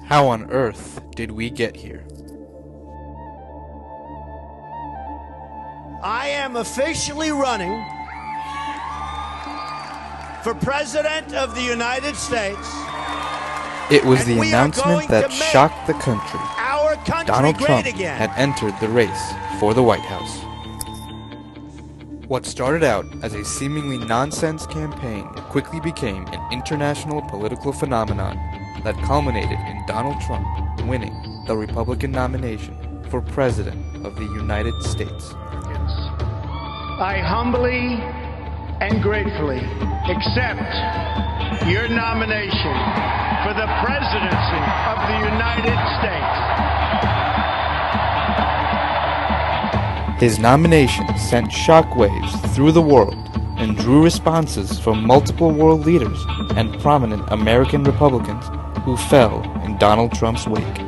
How on earth did we get here? I am officially running for President of the United States. It was the announcement that shocked the country. Our country Donald Trump great again. had entered the race for the White House. What started out as a seemingly nonsense campaign quickly became an international political phenomenon that culminated in Donald Trump winning the Republican nomination for President of the United States. I humbly and gratefully accept your nomination for the presidency of the United States. His nomination sent shockwaves through the world and drew responses from multiple world leaders and prominent American Republicans who fell in Donald Trump's wake.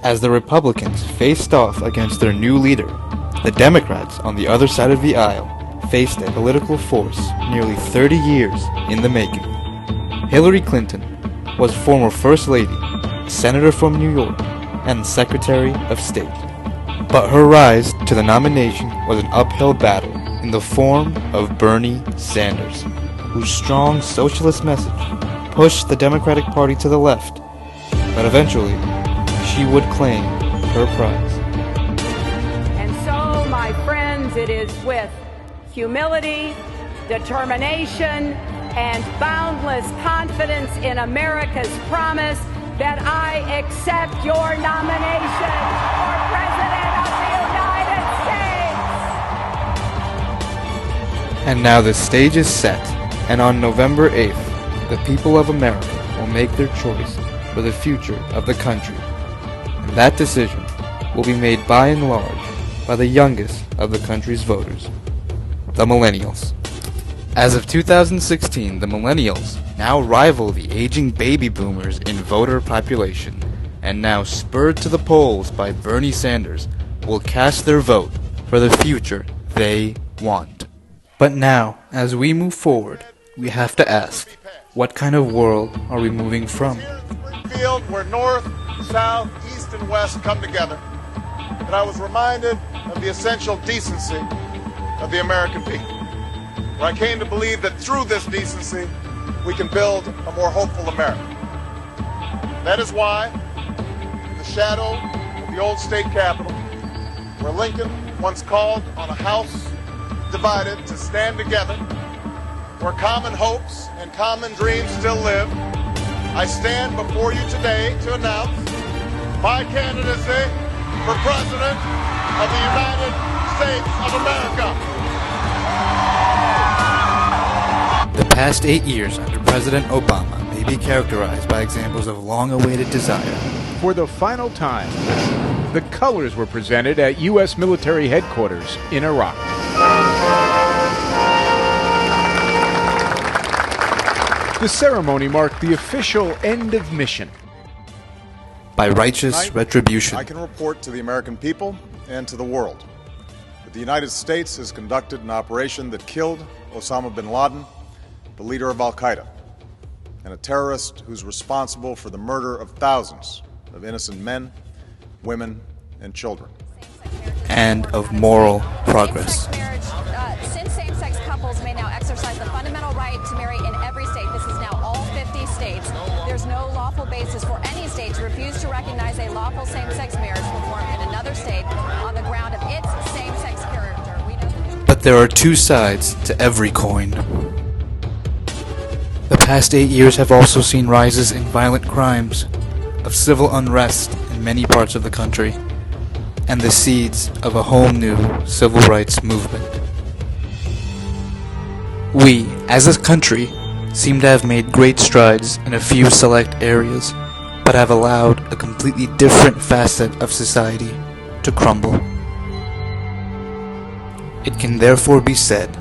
As the Republicans faced off against their new leader, the Democrats on the other side of the aisle faced a political force nearly 30 years in the making. Hillary Clinton was former First Lady, Senator from New York, and Secretary of State. But her rise to the nomination was an uphill battle in the form of Bernie Sanders, whose strong socialist message pushed the Democratic Party to the left, but eventually she would claim her prize. And so, my friends, it is with humility, determination, and boundless confidence in America's promise that I accept your nomination for President of the United States. And now the stage is set, and on November 8th, the people of America will make their choice for the future of the country. And that decision will be made by and large by the youngest of the country's voters, the millennials. As of 2016, the millennials now rival the aging baby boomers in voter population, and now spurred to the polls by Bernie Sanders, will cast their vote for the future they want. But now, as we move forward, we have to ask, what kind of world are we moving from? Here in Springfield, where North, South, East, and West come together, and I was reminded of the essential decency of the American people, where I came to believe that through this decency, we can build a more hopeful America. That is why, in the shadow of the old state capitol, where Lincoln once called on a house divided to stand together, where common hopes and common dreams still live, I stand before you today to announce my candidacy for President of the United States of America. The past 8 years under President Obama may be characterized by examples of long-awaited desire. For the final time, the colors were presented at U.S. military headquarters in Iraq. The ceremony marked the official end of mission. By righteous Tonight, retribution. I can report to the American people and to the world that the United States has conducted an operation that killed Osama bin Laden, the leader of Al-Qaeda, and a terrorist who's responsible for the murder of thousands of innocent men, women, and children. And of moral progress. Since same-sex couples may now exercise the fundamental right to marry in every state, this is now all 50 states, there's no lawful basis for any state to refuse to recognize a lawful same-sex marriage performed in another state on the ground of its same-sex character. But there are two sides to every coin. The past 8 years have also seen rises in violent crimes, of civil unrest in many parts of the country, and the seeds of a whole new civil rights movement. We, as a country, seem to have made great strides in a few select areas, but have allowed a completely different facet of society to crumble. It can therefore be said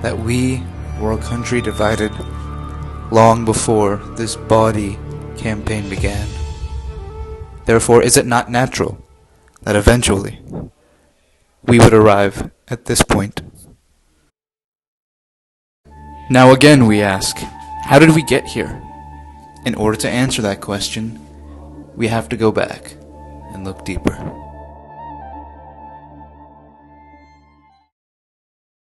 that we were a country divided long before this bawdy campaign began. Therefore, is it not natural that eventually we would arrive at this point? Now again we ask, how did we get here? In order to answer that question, we have to go back and look deeper.